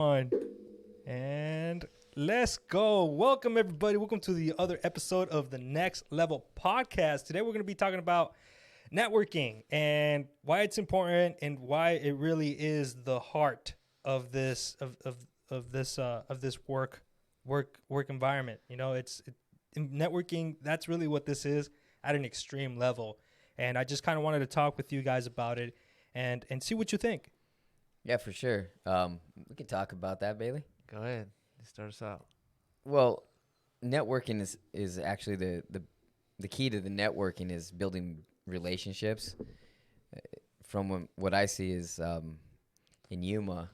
On and let's go. Welcome everybody. Welcome to the other episode of the Next Level Podcast. Today we're going to be talking about networking and why it's important and why it really is the heart of this work environment. You know, networking. That's really what this is at an extreme level. And I just kind of wanted to talk with you guys about it and see what you think. Yeah, for sure. We can talk about that, Bailey. Go ahead. Start us out. Well, networking is actually the key to the networking is building relationships. From what I see is in Yuma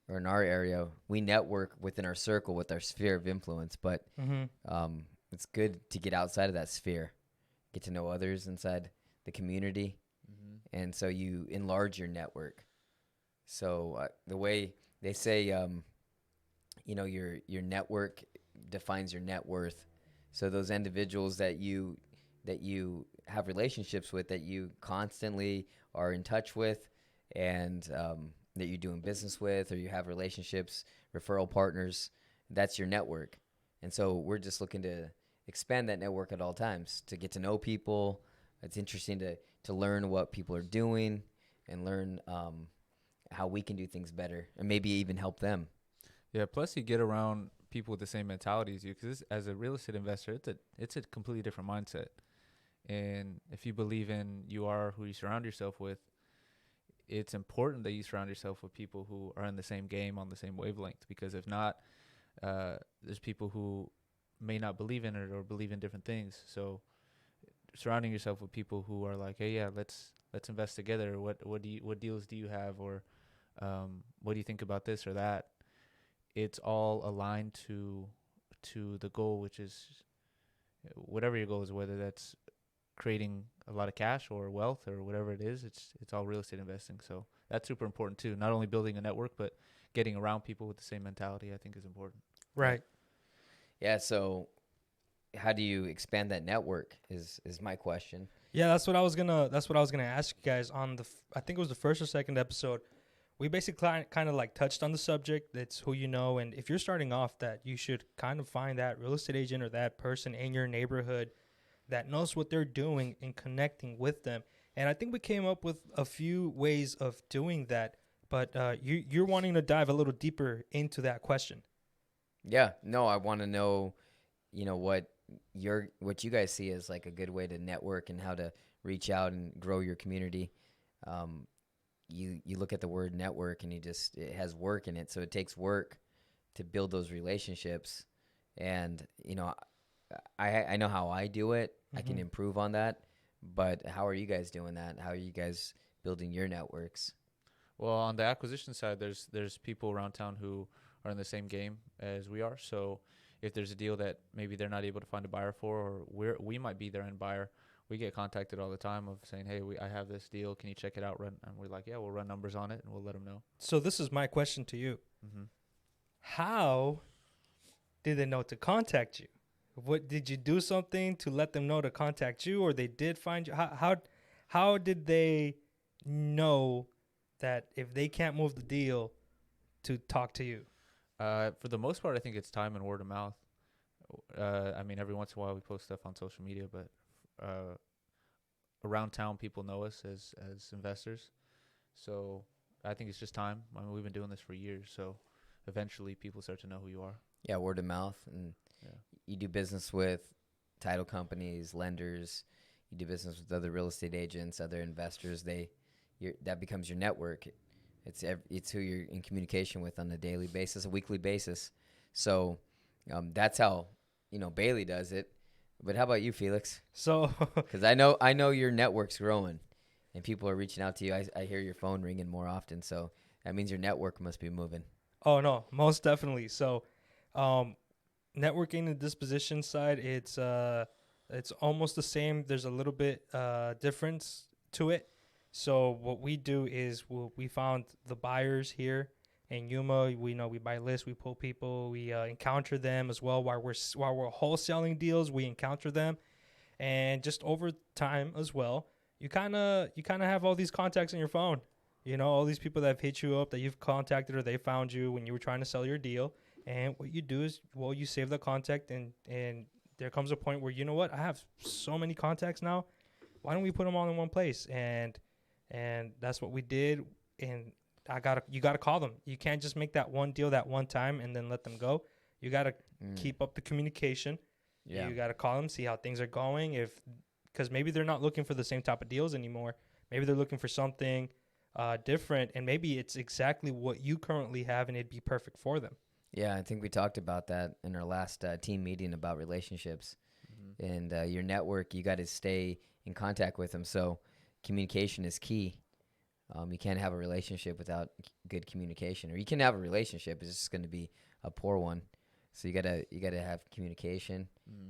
or in our area, we network within our circle with our sphere of influence, but it's good to get outside of that sphere, get to know others inside the community, and so you enlarge your network. So the way they say, your network defines your net worth. So those individuals that you have relationships with, that you constantly are in touch with, and that you're doing business with, or you have relationships, referral partners, that's your network. And so we're just looking to expand that network at all times, to get to know people. It's interesting to learn what people are doing and learn how we can do things better and maybe even help them. Yeah, plus you get around people with the same mentality as you, because as a real estate investor, it's a completely different mindset. And if you believe in you are who you surround yourself with, it's important that you surround yourself with people who are in the same game, on the same wavelength, because if not, there's people who may not believe in it or believe in different things. So surrounding yourself with people who are like, hey, yeah, let's invest together. What deals do you have, or what do you think about this or that? It's all aligned to the goal, which is whatever your goal is, whether that's creating a lot of cash or wealth or whatever it is. It's all real estate investing. So that's super important too. Not only building a network, but getting around people with the same mentality, I think, is important. Right. Yeah. So how do you expand that network is my question. Yeah, that's what I was gonna ask you guys on I think it was the first or second episode. We basically kind of like touched on the subject. It's who you know, and if you're starting off, that you should kind of find that real estate agent or that person in your neighborhood that knows what they're doing and connecting with them. And I think we came up with a few ways of doing that. But you're wanting to dive a little deeper into that question. Yeah. No, I want to know, what you guys see as like a good way to network and how to reach out and grow your community. You look at the word network and it has work in it. So it takes work to build those relationships. And, I know how I do it. I can improve on that. But how are you guys doing that? How are you guys building your networks? Well, on the acquisition side, there's people around town who are in the same game as we are. So if there's a deal that maybe they're not able to find a buyer for, or we might be their end buyer, we get contacted all the time of saying, hey, I have this deal. Can you check it out? And we're like, yeah, we'll run numbers on it and we'll let them know. So this is my question to you. How did they know to contact you? What did you do something to let them know to contact you, or they did find you? How did they know that if they can't move the deal to talk to you? For the most part, I think it's time and word of mouth. I mean, every once in a while we post stuff on social media, but around town people know us as investors. So I think it's just time. I mean, we've been doing this for years, so eventually people start to know who you are. Yeah, word of mouth. And you do business with title companies, lenders. You do business with other real estate agents, other investors. That becomes your network. It's who you're in communication with on a daily basis, a weekly basis. So that's how Bailey does it. But how about you, Felix? So, because I know your network's growing, and people are reaching out to you. I hear your phone ringing more often, so that means your network must be moving. Oh no, most definitely. So, networking the disposition side, it's almost the same. There's a little bit difference to it. So what we do is we found the buyers here in Yuma. We buy lists, we pull people, we encounter them as well while we're wholesaling deals. We encounter them, and just over time as well, you kind of have all these contacts in your phone. You know, all these people that have hit you up, that you've contacted, or they found you when you were trying to sell your deal. And what you do is, well, you save the contact, and there comes a point where, you know what, I have so many contacts now. Why don't we put them all in one place? And that's what we did. And you gotta call them. You can't just make that one deal that one time and then let them go. You gotta keep up the communication. Yeah. You gotta call them, see how things are going. Because maybe they're not looking for the same type of deals anymore. Maybe they're looking for something different, and maybe it's exactly what you currently have, and it'd be perfect for them. Yeah, I think we talked about that in our last team meeting about relationships. And your network, you got to stay in contact with them. So communication is key. You can't have a relationship without good communication, or you can have a relationship, it's just going to be a poor one. So you gotta have communication,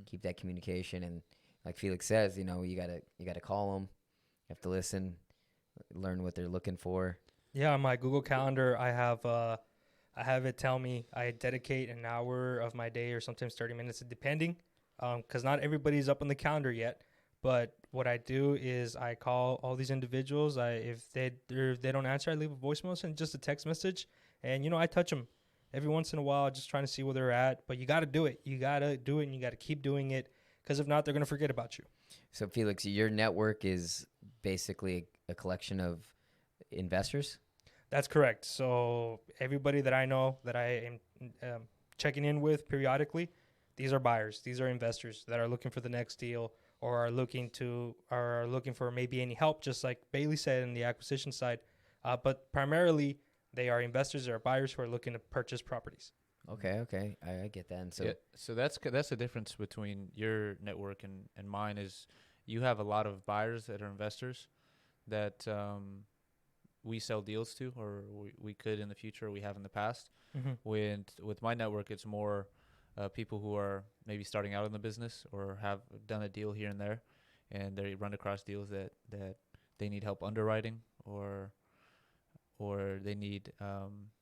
keep that communication, and like Felix says, you know, you gotta call them, you have to listen, learn what they're looking for. Yeah, on my Google Calendar, I have it tell me I dedicate an hour of my day, or sometimes 30 minutes, depending, because not everybody's up on the calendar yet. But what I do is I call all these individuals. If they don't answer, I leave a voicemail and just a text message, and you know, I touch them every once in a while, just trying to see where they're at. But you got to do it. You got to do it, and you got to keep doing it, because if not, they're going to forget about you. So Felix, your network is basically a collection of investors? That's correct. So everybody that I know that I am checking in with periodically, these are buyers. These are investors that are looking for the next deal, or are looking for maybe any help, just like Bailey said in the acquisition side. But primarily, they are investors or buyers who are looking to purchase properties. Okay, I get that. And so, Yeah, so that's the difference between your network and mine is you have a lot of buyers that are investors that we sell deals to, or we could in the future, we have in the past. Mm-hmm. With my network, it's more people who are maybe starting out in the business or have done a deal here and there, and they run across deals that they need help underwriting, or they need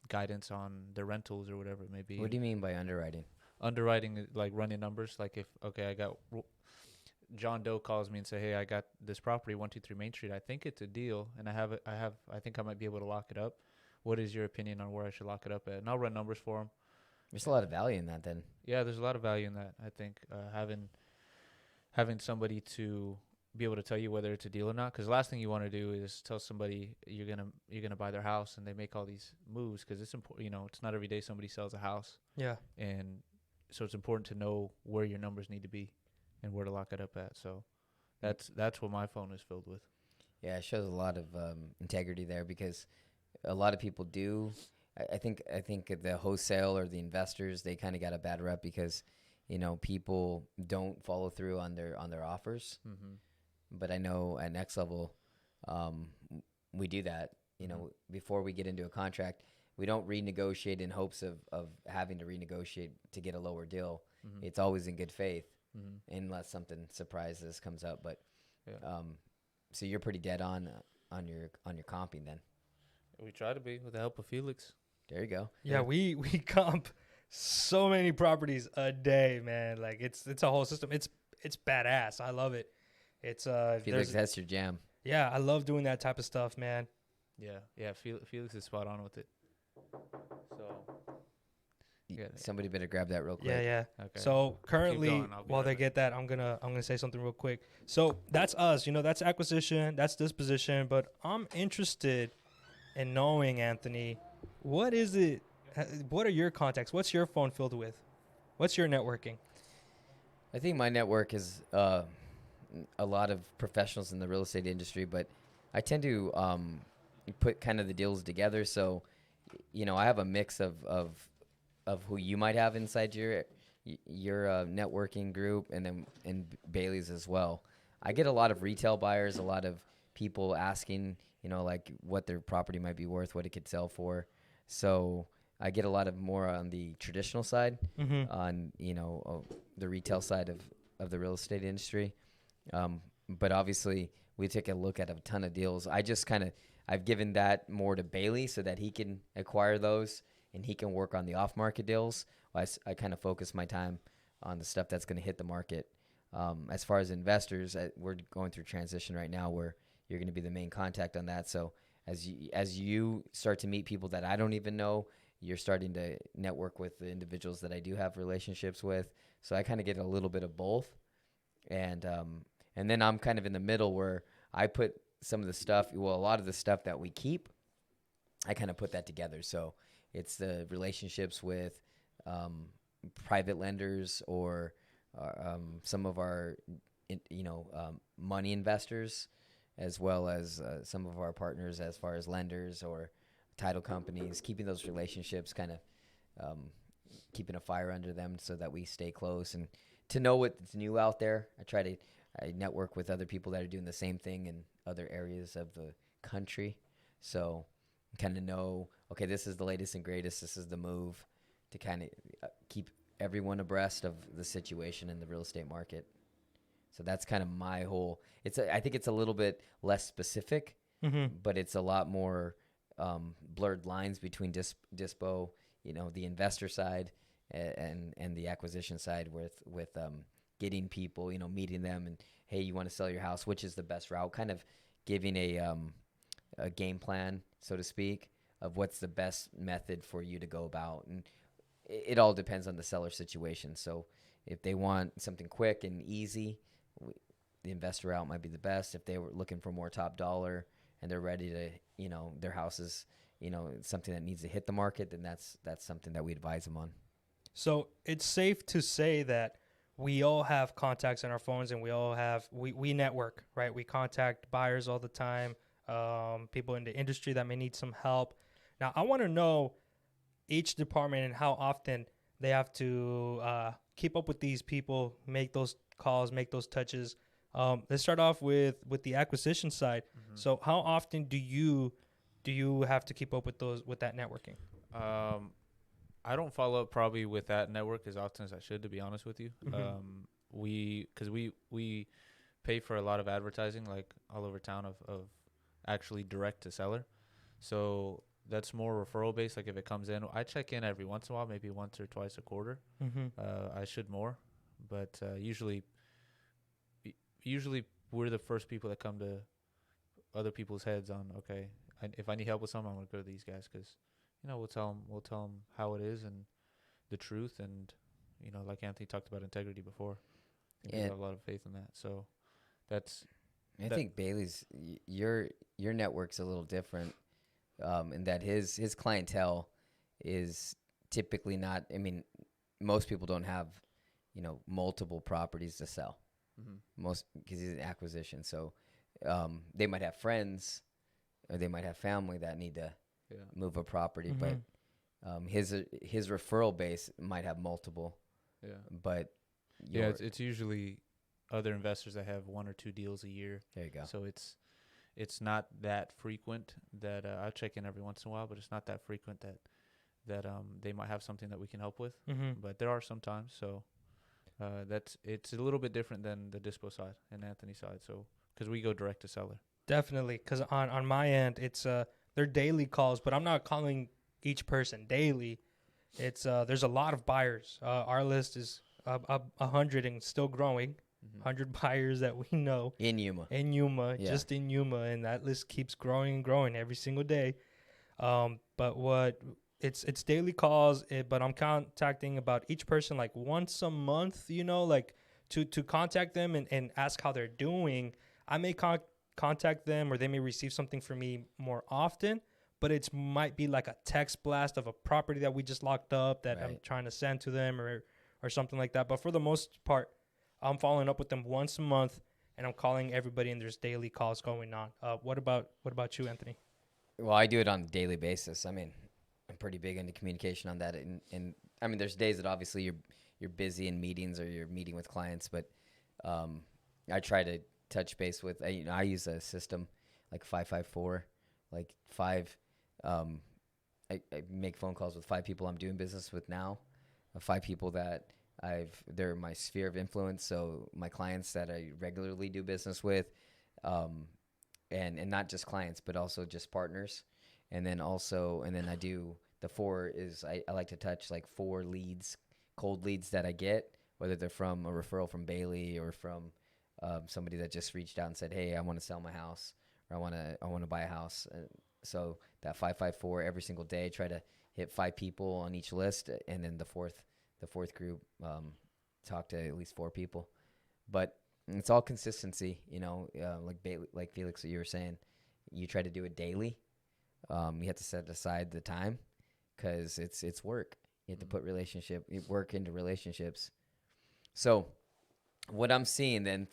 guidance on their rentals or whatever it may be. what do you mean by underwriting? Underwriting is like running numbers. Like if I got John Doe calls me and say, hey, I got this property 123 Main Street. I think it's a deal, and I think I might be able to lock it up. What is your opinion on where I should lock it up at? And I'll run numbers for him. There's a lot of value in that then. Yeah, there's a lot of value in that. I think having somebody to be able to tell you whether it's a deal or not, because the last thing you want to do is tell somebody you're gonna buy their house and they make all these moves, because it's important. You know, it's not every day somebody sells a house. Yeah. And so it's important to know where your numbers need to be and where to lock it up at. So that's what my phone is filled with. Yeah, it shows a lot of integrity there, because a lot of people do. I think the wholesale or the investors, they kind of got a bad rep because, you know, people don't follow through on their offers. Mm-hmm. But I know at Next Level, we do that. You know, before we get into a contract, we don't renegotiate in hopes of having to renegotiate to get a lower deal. Mm-hmm. It's always in good faith, unless unless something surprises comes up. But yeah. So you're pretty dead on your comping then. We try to be with the help of Felix. There you go. Yeah, we comp so many properties a day, man. Like it's a whole system. It's badass. I love it. It's Felix, that's your jam. Yeah, I love doing that type of stuff, man. Yeah. Felix is spot on with it. So Somebody better grab that real quick. Yeah. okay. So currently, going, I'll be while right they back. get that, I'm gonna say something real quick. So that's us. You know, that's acquisition, that's disposition. But I'm interested in knowing, Anthony, what is it? What are your contacts? What's your phone filled with? What's your networking? I think my network is a lot of professionals in the real estate industry, but I tend to put kind of the deals together. So, you know, I have a mix of who you might have inside your networking group, and Bailey's as well. I get a lot of retail buyers, a lot of people asking, you know, like what their property might be worth, what it could sell for. So I get a lot of more on the traditional side, on, you know, the retail side of the real estate industry. But obviously we take a look at a ton of deals. I've given that more to Bailey so that he can acquire those and he can work on the off-market deals. I kind of focus my time on the stuff that's going to hit the market. As far as investors, we're going through transition right now where you're going to be the main contact on that. So as you start to meet people that I don't even know, you're starting to network with the individuals that I do have relationships with. So I kind of get a little bit of both, and then I'm kind of in the middle where I put some of the stuff, well, a lot of the stuff that we keep, I kind of put that together. So it's the relationships with private lenders or some of our, money investors, as well as some of our partners as far as lenders or title companies, keeping those relationships kind of keeping a fire under them so that we stay close and to know what's new out there. I network with other people that are doing the same thing in other areas of the country. So kind of know, okay, this is the latest and greatest. This is the move to kind of keep everyone abreast of the situation in the real estate market. So that's kind of my whole, I think it's a little bit less specific, but it's a lot more blurred lines between Dispo, the investor side and the acquisition side with getting people, meeting them and, hey, you want to sell your house, which is the best route, kind of giving a game plan, so to speak, of what's the best method for you to go about. And it all depends on the seller situation. So if they want something quick and easy, the investor route might be the best. If they were looking for more top dollar and they're ready to, their house is, something that needs to hit the market, then that's something that we advise them on. So it's safe to say that we all have contacts in our phones and we all have, we network, right? We contact buyers all the time, people in the industry that may need some help. Now, I want to know each department and how often they have to keep up with these people, make those calls, make those touches. Let's start off with the acquisition side. Mm-hmm. So how often do you have to keep up with that networking? I don't follow up probably with that network as often as I should, to be honest with you. Mm-hmm. We pay for a lot of advertising, like all over town of actually direct to seller. So that's more referral based. Like if it comes in, I check in every once in a while, maybe once or twice a quarter. Mm-hmm. I should more, but usually we're the first people that come to other people's heads on, okay, if I need help with something, I'm going to go to these guys because, we'll tell them how it is and the truth. And, like Anthony talked about integrity before. We have a lot of faith in that. So I think Bailey's, your network's a little different in that his clientele is typically not, most people don't have, multiple properties to sell. Mm-hmm. Most, because he's an acquisition. So they might have friends or they might have family that need to move a property, mm-hmm. but his referral base might have multiple. Yeah. But it's usually other investors that have one or two deals a year. There you go. So it's not that frequent that I check in every once in a while, but it's not that frequent that they might have something that we can help with. Mm-hmm. But there are some times. So it's a little bit different than the Dispo side and Anthony's side. So because we go direct to seller. Definitely, because on my end, it's they're daily calls, but I'm not calling each person daily. It's there's a lot of buyers. Our list is 100 and still growing. 100 buyers that we know in Yuma, just in Yuma, and that list keeps growing and growing every single day. But it's daily calls, but I'm contacting about each person like once a month. Like to contact them and ask how they're doing. I may contact them, or they may receive something from me more often. But it might be like a text blast of a property that we just locked up that I'm trying to send to them, or something like that. But for the most part, I'm following up with them once a month, and I'm calling everybody, and there's daily calls going on. What about you, Anthony? Well, I do it on a daily basis. I'm pretty big into communication on that, and there's days that obviously you're busy in meetings or you're meeting with clients, but I try to touch base with. I use a system like 554, like 5. I make phone calls with 5 people I'm doing business with now, 5 people that they're my sphere of influence, so my clients that I regularly do business with, and not just clients, but also just partners. And then I do the 4 is I like to touch like 4 leads, cold leads that I get, whether they're from a referral from Bailey or from somebody that just reached out and said, hey, I want to sell my house, or I want to buy a house. So that 5-5-4 every single day, try to hit 5 people on each list, and then the fourth group, talk to at least 4 people. But it's all consistency, like Felix, what you were saying. You try to do it daily. You have to set aside the time because it's work. You have to put work into relationships. So what I'm seeing then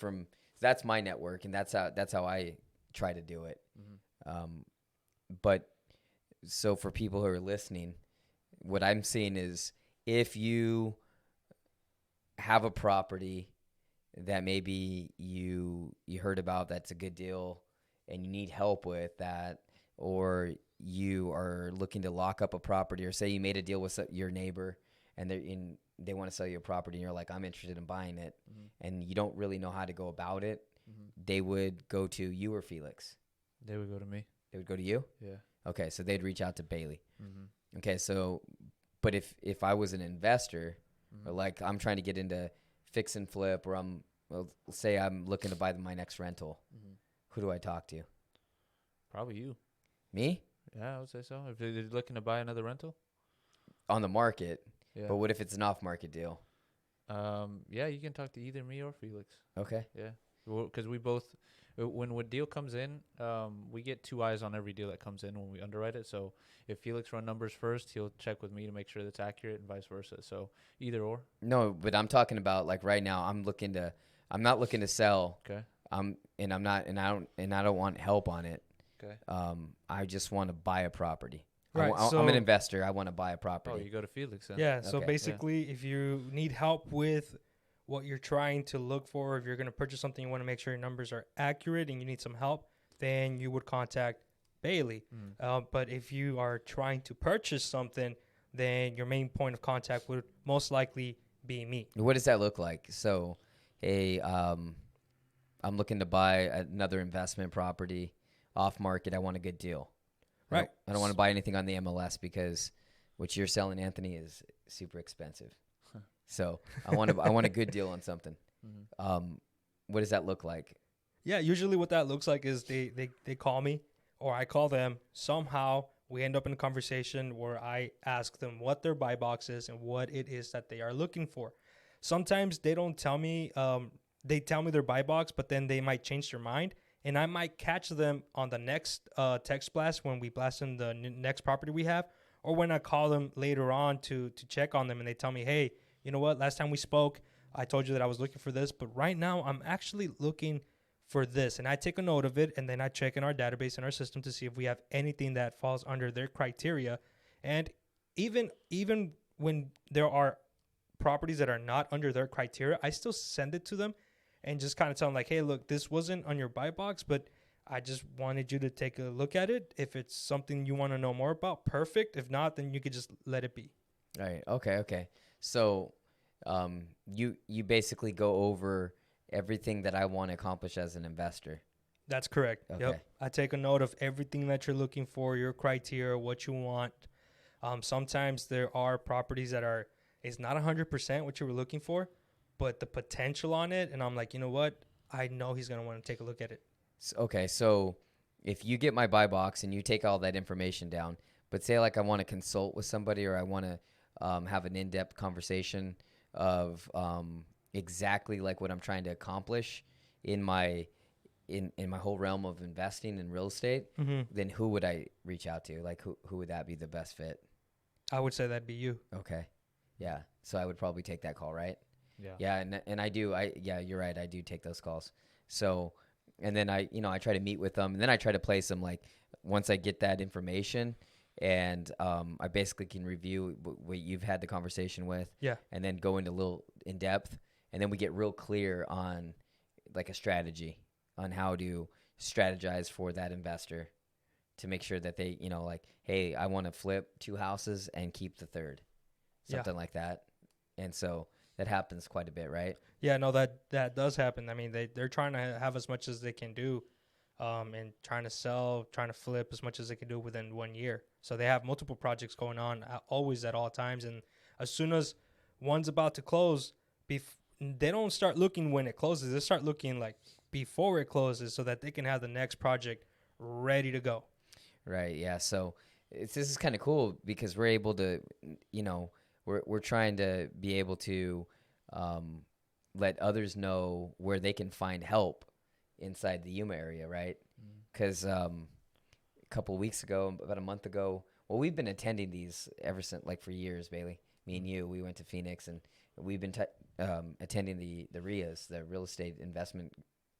that's my network, and that's how I try to do it. But so for people who are listening, what I'm seeing is if you have a property that maybe you heard about that's a good deal and you need help with that, or you are looking to lock up a property, or say you made a deal with your neighbor and they want to sell you a property and you're like, I'm interested in buying it, and you don't really know how to go about it, they would go to you or Felix. They would go to me. They would go to you? Yeah. Okay, so they'd reach out to Bailey. Okay, so, but if I was an investor, or like I'm trying to get into fix and flip, or say I'm looking to buy my next rental, who do I talk to? Probably you. Me? Yeah, I would say so. If they're looking to buy another rental. On the market. Yeah. But what if it's an off-market deal? Yeah, you can talk to either me or Felix. Okay. Yeah, because we both, when a deal comes in, we get 2 eyes on every deal that comes in when we underwrite it. So if Felix run numbers first, he'll check with me to make sure that's accurate, and vice versa. So either or. No, but I'm talking about like right now. I'm not looking to sell. Okay. And I don't want help on it. Okay. I just want to buy a property. Right, I'm an investor. I want to buy a property. Oh, you go to Felix then. Yeah. So Okay. basically, if you need help with what you're trying to look for, if you're going to purchase something, you want to make sure your numbers are accurate and you need some help, then you would contact Bailey. But if you are trying to purchase something, then your main point of contact would most likely be me. What does that look like? So, hey, I'm looking to buy another investment property off market. I want a good deal. Right. I don't want to buy anything on the MLS because what you're selling, Anthony, is super expensive. So I want a good deal on something. What does that look like? Yeah, usually what that looks like is they call me or I call them. Somehow we end up in a conversation where I ask them what their buy box is and what it is that they are looking for. Sometimes they don't tell me, they tell me their buy box, but then they might change their mind. And I might catch them on the next text blast when we blast in the next property we have, or when I call them later on to check on them and they tell me, hey, you know what, last time we spoke, I told you that I was looking for this, but right now I'm actually looking for this. And I take a note of it, and then I check in our database in our system to see if we have anything that falls under their criteria. And even when there are properties that are not under their criteria, I still send it to them and just kind of tell them like, hey, look, this wasn't on your buy box, but I just wanted you to take a look at it. If it's something you want to know more about, perfect. If not, then you could just let it be. All right. Okay. So you basically go over everything that I want to accomplish as an investor. That's correct. Okay. Yep. I take a note of everything that you're looking for, your criteria, what you want. Sometimes there are properties that it's not 100% what you were looking for, but the potential on it, and I'm like, you know what? I know he's going to want to take a look at it. Okay, so if you get my buy box and you take all that information down, but say like I want to consult with somebody, or I want to have an in-depth conversation of exactly like what I'm trying to accomplish in my whole realm of investing in real estate, then who would I reach out to? Like who would that be the best fit? I would say that'd be you. Okay. Yeah. So I would probably take that call, right? Yeah. Yeah, and I do. Yeah, you're right. I do take those calls. So, and then I try to meet with them, and then I try to place them like once I get that information, and I basically can review what you've had the conversation with. Yeah. And then go into a little in depth, and then we get real clear on like a strategy on how to strategize for that investor to make sure that they, like, hey, I want to flip 2 houses and keep the third, something like that. And so that happens quite a bit, right? Yeah, no, that does happen. I mean, they're trying to have as much as they can do, and trying to sell, trying to flip as much as they can do within 1 year. So they have multiple projects going on always at all times. And as soon as one's about to close, they don't start looking when it closes. They start looking like before it closes so that they can have the next project ready to go. Right. Yeah. So this is kind of cool because we're able to, you know, we're trying to be able to um, let others know where they can find help inside the Yuma area, right? Because a couple of weeks ago, about a month ago, well, we've been attending these ever since, like for years, Bailey. Me and you, we went to Phoenix, and we've been attending the RIAs, the real estate investment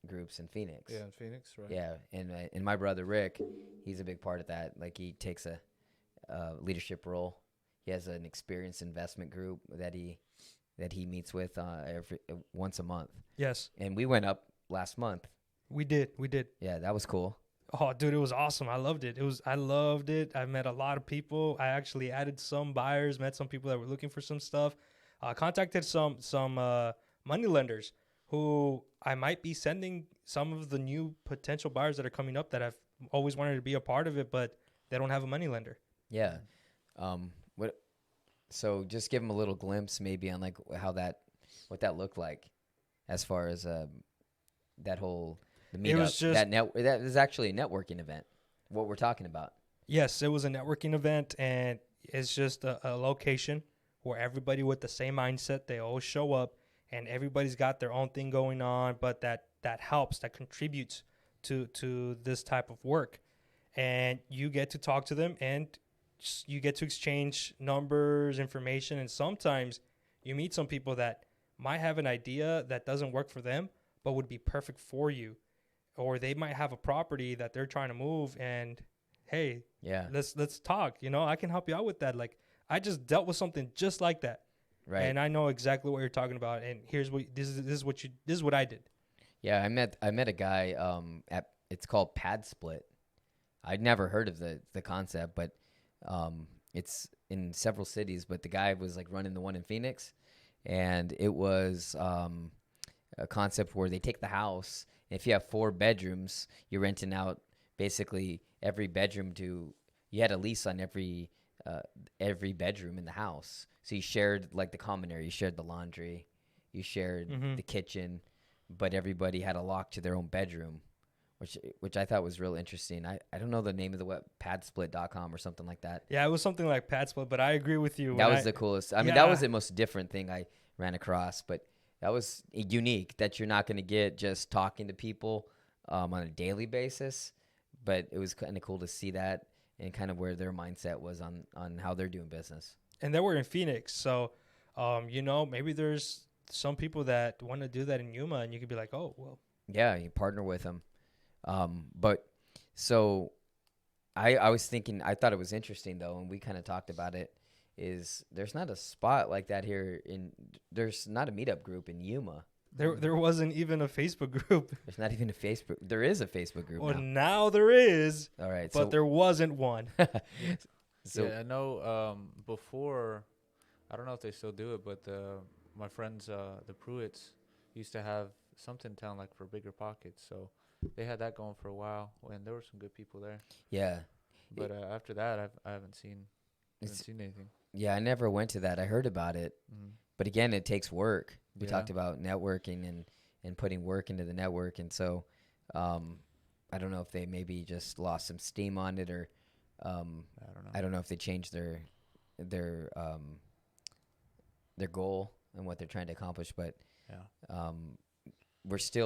groups in Phoenix. Yeah, in Phoenix, right? Yeah, and my brother Rick, he's a big part of that. Like he takes a leadership role. He has an experienced investment group that he meets with once a month. Yes, And we went up last month. we did. Yeah, that was cool. Oh, dude, it was awesome. I loved it. I loved it. I met a lot of people. I actually added some buyers, met some people that were looking for some stuff. Contacted some money lenders who I might be sending some of the new potential buyers that are coming up that have always wanted to be a part of it, but they don't have a money lender. Yeah. So just give them a little glimpse maybe on like what that looked like as far as that whole the meetup. It was just that is actually a networking event. What we're talking about. Yes, it was a networking event, and it's just a location where everybody with the same mindset, they all show up, and everybody's got their own thing going on, but that helps, that contributes to this type of work. And you get to talk to them, and you get to exchange numbers, information, and sometimes you meet some people that might have an idea that doesn't work for them, but would be perfect for you. Or they might have a property that they're trying to move, and hey, Yeah. let's talk. You know, I can help you out with that. Like, I just dealt with something just like that, Right. and I know exactly what you're talking about. And here's what this is what I did. Yeah, I met a guy it's called Pad Split. I'd never heard of the concept, but it's in several cities. But the guy was like running the one in Phoenix, and it was a concept where they take the house. And if you have 4 bedrooms, you're renting out basically every bedroom to. You had a lease on every bedroom in the house, so you shared like the common area. You shared the laundry, you shared the kitchen, but everybody had a lock to their own bedroom, which I thought was real interesting. I don't know the name of the web, padsplit.com or something like that. Yeah, it was something like Pad Split, but I agree with you. That was the coolest. I mean, that was the most different thing I ran across, but that was unique that you're not going to get just talking to people on a daily basis, but it was kind of cool to see that and kind of where their mindset was on how they're doing business. And they were in Phoenix, so you know, maybe there's some people that want to do that in Yuma, and you could be like, oh, well. Yeah, you partner with them. But so I was thinking, I thought it was interesting though, and we kind of talked about it, is there's not a spot like that here there's not a meetup group in Yuma. There wasn't even a Facebook group. There's not even a Facebook. There is a Facebook group Well, now. now there is. All right. But there wasn't one. So yeah, I know before, I don't know if they still do it, but my friends, the Pruitts, used to have something in town like for Bigger Pockets. So they had that going for a while, and there were some good people there. yeah. But after that, I haven't seen anything. Yeah, I never went to that. I heard about it. But again, it takes work. We talked about networking and putting work into the network. And so I don't know if they maybe just lost some steam on it, or I don't know. I don't know if they changed their goal and what they're trying to accomplish. But Yeah.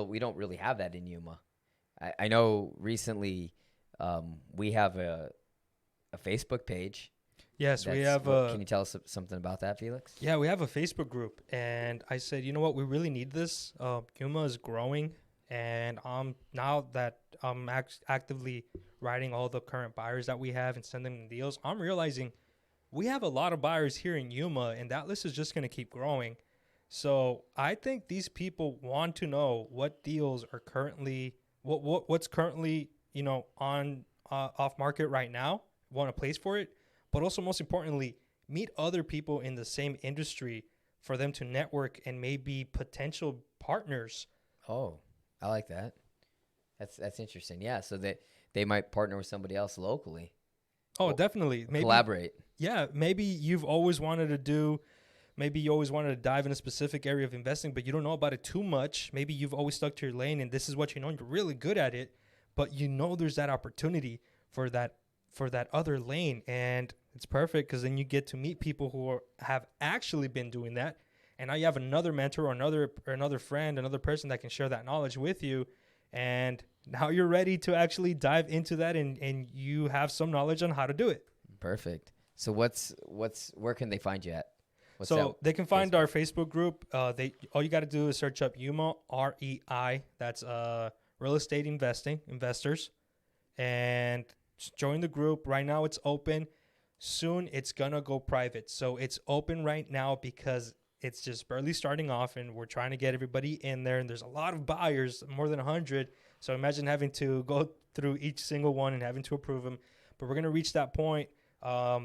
we don't really have that in Yuma. I know recently we have a Facebook page. Yes, we That's have what- Can you tell us something about that, Felix? Yeah, we have a Facebook group, and I said, you know what, we really need this. Yuma is growing, and now that I'm actively writing all the current buyers that we have and sending them deals, I'm realizing we have a lot of buyers here in Yuma, and that list is just going to keep growing. So I think these people want to know what deals are currently what's currently on off market right now. Want a place for it. But also, most importantly, meet other people in the same industry for them to network and maybe potential partners. Oh, I like that. That's interesting. Yeah, so that they might partner with somebody else locally. Oh, definitely. Maybe, collaborate. Yeah, maybe you always wanted to dive in a specific area of investing, but you don't know about it too much. Maybe you've always stuck to your lane, and this is what you know, and you're really good at it, but you know there's that opportunity for for that other lane. And it's perfect because then you get to meet people who have actually been doing that. And now you have another mentor or another friend, another person that can share that knowledge with you. And now you're ready to actually dive into that, and you have some knowledge on how to do it. Perfect. So where can they find you at? What's So that? they can find Facebook? our Facebook group. All you got to do is search up UMA REI. That's real estate investors, and just join the group. Right now it's open. Soon it's gonna go private. So it's open right now because it's just barely starting off, and we're trying to get everybody in there. And there's a lot of buyers, more than 100. So imagine having to go through each single one and having to approve them. But we're gonna reach that point,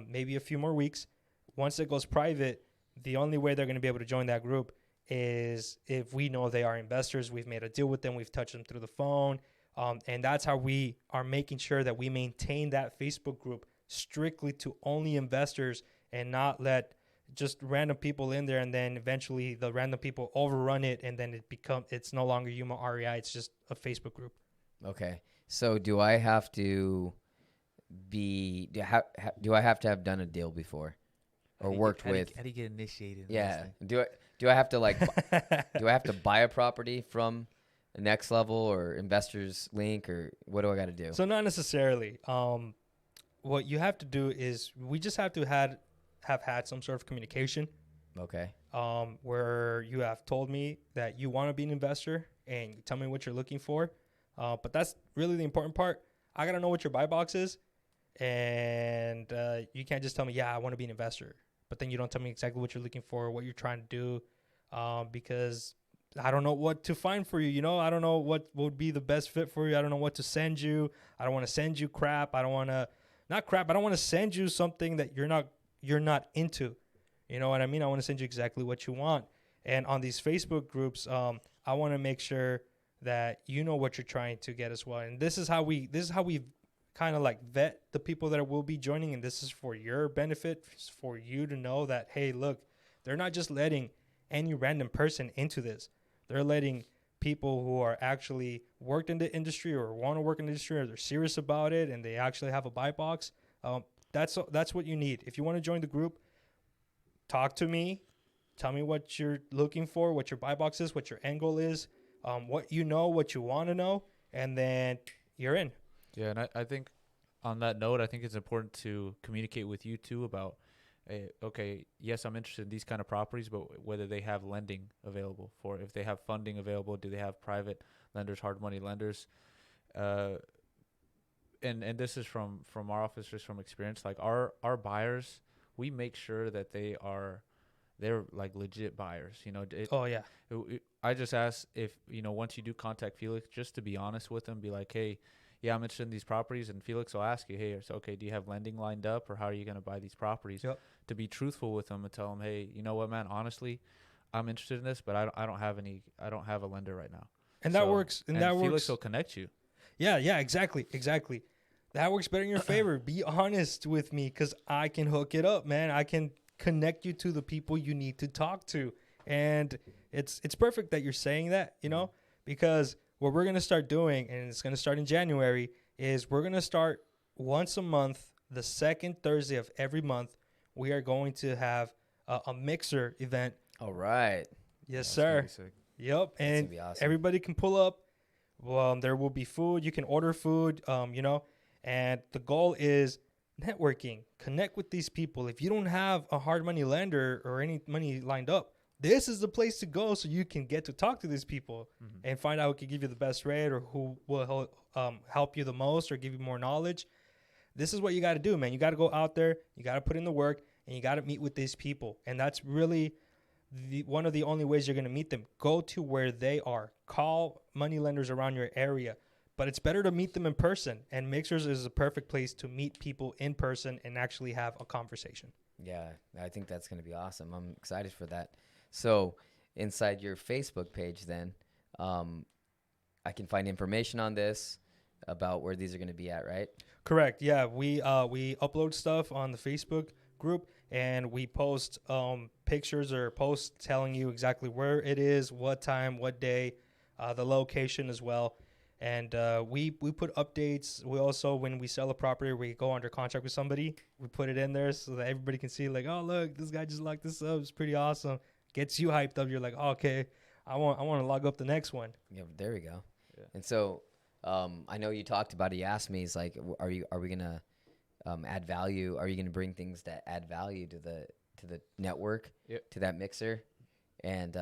maybe a few more weeks. Once it goes private, the only way they're going to be able to join that group is if we know they are investors. We've made a deal with them. We've touched them through the phone. And that's how we are making sure that we maintain that Facebook group strictly to only investors and not let just random people in there. And then eventually the random people overrun it. And then it's no longer UMA REI. It's just a Facebook group. Okay. So do I have to have done a deal before? Or worked with? How do you get initiated? in Yeah. this thing? Do I have to do I have to buy a property from Next Level or Investors Link, or what do I got to do? So not necessarily. What you have to do is we just have to have had some sort of communication. Okay. Where you have told me that you want to be an investor and you tell me what you're looking for. But that's really the important part. I got to know what your buy box is. And you can't just tell me, yeah, I want to be an investor. But then you don't tell me exactly what you're looking for, what you're trying to do, because I don't know what to find for you. You know, I don't know what would be the best fit for you. I don't know what to send you. I don't want to send you crap. I don't want to send you something that you're not into. You know what I mean? I want to send you exactly what you want. And on these Facebook groups, I want to make sure that you know what you're trying to get as well. And this is how we kind of like vet the people that will be joining. And this is for your benefit, for you to know that, hey, look, they're not just letting any random person into this. They're letting people who are actually worked in the industry or want to work in the industry, or they're serious about it and they actually have a buy box. That's what you need. If you want to join the group, talk to me. Tell me what you're looking for, what your buy box is, what your end goal is, what you know, what you want to know, and then you're in. Yeah, and I think on that note, I think it's important to communicate with you too about, okay, yes, I'm interested in these kind of properties, but whether they have lending available for, if they have funding available, do they have private lenders, hard money lenders? And this is from our office, just from experience. Like our buyers, we make sure that they're like legit buyers. You know. Oh yeah. I just ask if, you know, once you do contact Felix, just to be honest with them, be like, hey, yeah, I'm interested in these properties, and Felix will ask you, hey, it's okay, do you have lending lined up, or how are you going to buy these properties? Yep. To be truthful with them and tell them, hey, you know what, man, honestly, I'm interested in this, but I don't have a lender right now. And that works. And that Felix works. will connect you. Yeah, exactly. That works better in your favor. Be honest with me, because I can hook it up, man. I can connect you to the people you need to talk to. And it's perfect that you're saying that, you know, because what we're going to start doing, and it's going to start in January, is we're going to start once a month, the second Thursday of every month. We are going to have a mixer event. All right. Yes, That's sir. gonna be sick. Yep. That's gonna And be awesome. everybody can pull up. There will be food. You can order food, you know, and the goal is networking. Connect with these people. If you don't have a hard money lender or any money lined up, this is the place to go so you can get to talk to these people and find out who can give you the best rate or who will help you the most or give you more knowledge. This is what you got to do, man. You got to go out there. You got to put in the work, and you got to meet with these people. And that's really one of the only ways you're going to meet them. Go to where they are. Call money lenders around your area. But it's better to meet them in person. And Mixers is a perfect place to meet people in person and actually have a conversation. Yeah, I think that's going to be awesome. I'm excited for that. So inside your Facebook page then, I can find information on this about where these are going to be at, right? Correct. Yeah, we upload stuff on the Facebook group, and we post pictures or posts telling you exactly where it is, what time, what day, the location as well. And we put updates. We also, when we sell a property, we go under contract with somebody. We put it in there so that everybody can see, like, oh, look, this guy just locked this up. It's pretty awesome. Gets you hyped up. You're like, oh, okay, I want to log up the next one. Yeah, there we go. Yeah. And so I know you talked about it. You asked me, it's like, are we gonna add value? Are you gonna bring things that add value to the network, Yep. to that mixer? And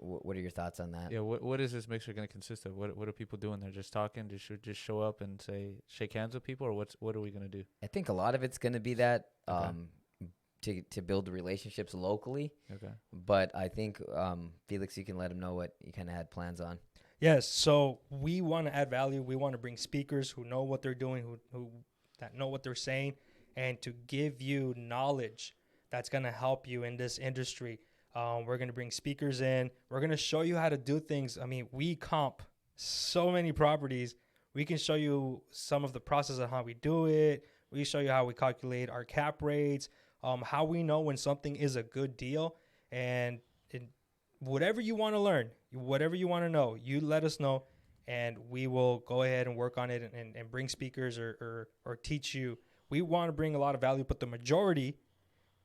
what are your thoughts on that? Yeah, what is this mixer going to consist of? What are people doing there? Just talking? Just show up and shake hands with people, or what are we going to do? I think a lot of it's gonna be that Okay. to build relationships locally. Okay. But I think Felix, you can let them know what you kind of had plans on. Yes, so we want to add value. We want to bring speakers who know what they're doing, who that know what they're saying, and to give you knowledge that's going to help you in this industry. We're going to bring speakers in. We're going to show you how to do things. I mean, we comp so many properties. We can show you some of the process of how we do it. We show you how we calculate our cap rates, how we know when something is a good deal. And whatever you want to learn, whatever you want to know, you let us know, and we will go ahead and work on it and bring speakers or teach you. We want to bring a lot of value, but the majority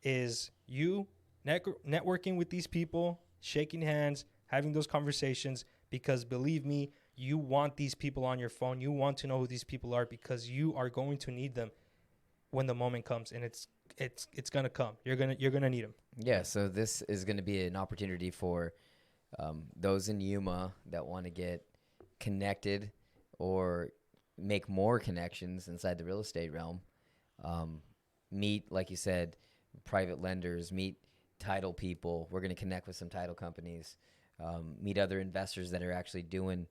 is you networking with these people, shaking hands, having those conversations, because believe me, you want these people on your phone. You want to know who these people are, because you are going to need them when the moment comes, and it's going to come. You're going to need them. Yeah, so this is going to be an opportunity for those in Yuma that want to get connected or make more connections inside the real estate realm. Meet, like you said, private lenders, meet title people. We're going to connect with some title companies, meet other investors that are actually doing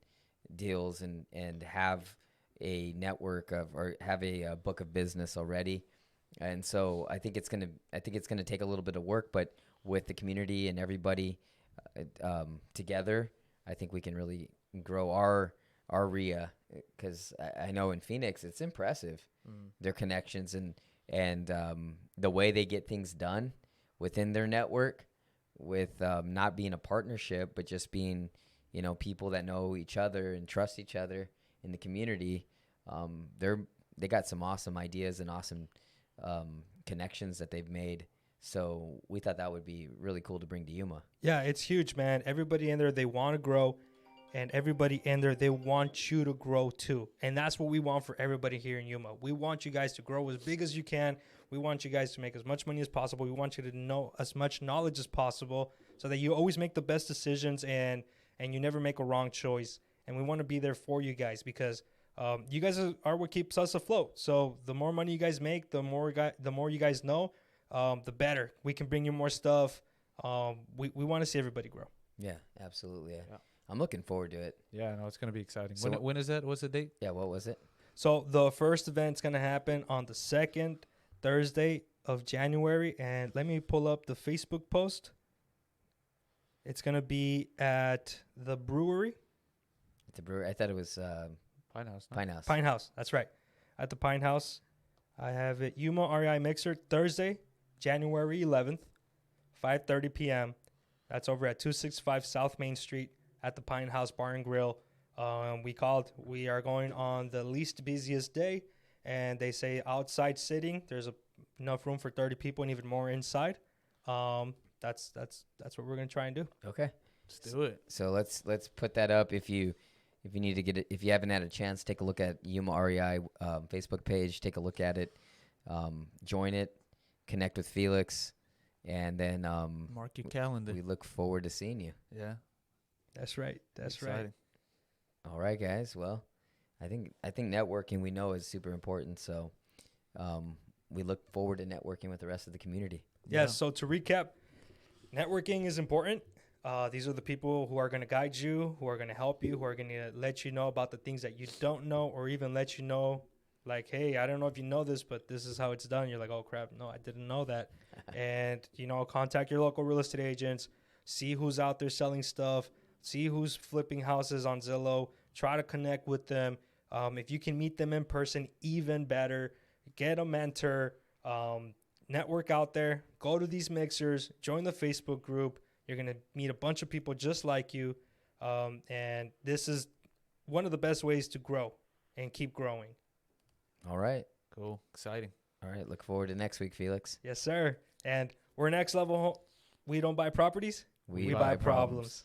deals and have a network of, or have a book of business already. And so I think it's going to take a little bit of work, but with the community and everybody together, I think we can really grow our RIA, because I know in Phoenix it's impressive, their connections and the way they get things done within their network, with not being a partnership, but just being, people that know each other and trust each other in the community. They got some awesome ideas and awesome connections that they've made. So we thought that would be really cool to bring to Yuma. Yeah, it's huge, man. Everybody in there, they want to grow, and everybody in there, they want you to grow too. And that's what we want for everybody here in Yuma. We want you guys to grow as big as you can. We want you guys to make as much money as possible. We want you to know as much knowledge as possible, so that you always make the best decisions and you never make a wrong choice. And we want to be there for you guys, because you guys are what keeps us afloat. So the more money you guys make, the more you guys know, the better. We can bring you more stuff. We want to see everybody grow. Yeah, absolutely. Yeah. I'm looking forward to it. Yeah, no, it's going to be exciting. So when is that? What's the date? Yeah, what was it? So the first event's going to happen on the second Thursday of January. And let me pull up the Facebook post. It's going to be at the brewery. At the brewery. I thought it was Pine House. No? Pine House. Pine House. That's right. At the Pine House. I have it. Yuma REI Mixer, Thursday, January 11th, 5:30 p.m. That's over at 265 South Main Street at the Pine House Bar and Grill. We are going on the least busiest day, and they say outside sitting, there's enough room for 30 people and even more inside. That's what we're gonna try and do. Okay. Let's do it. So let's put that up. If you need to get it, if you haven't had a chance, take a look at Yuma REI Facebook page. Take a look at it. Join it. Connect with Felix, and then Mark your calendar. we look forward to seeing you. Yeah. That's right. That's right. Exciting. All right, guys. Well, I think networking, we know, is super important. So we look forward to networking with the rest of the community. Yeah. So to recap, networking is important. These are the people who are going to guide you, who are going to help you, who are going to let you know about the things that you don't know, or even let you know, like, hey, I don't know if you know this, but this is how it's done. You're like, oh, crap, no, I didn't know that. And, contact your local real estate agents, see who's out there selling stuff, see who's flipping houses on Zillow, try to connect with them. If you can meet them in person, even better. Get a mentor, network out there, go to these mixers, join the Facebook group. You're going to meet a bunch of people just like you. And this is one of the best ways to grow and keep growing. All right. Cool. Exciting. All right. Look forward to next week, Felix. Yes, sir. And we're Next Level. We don't buy properties. We We buy problems.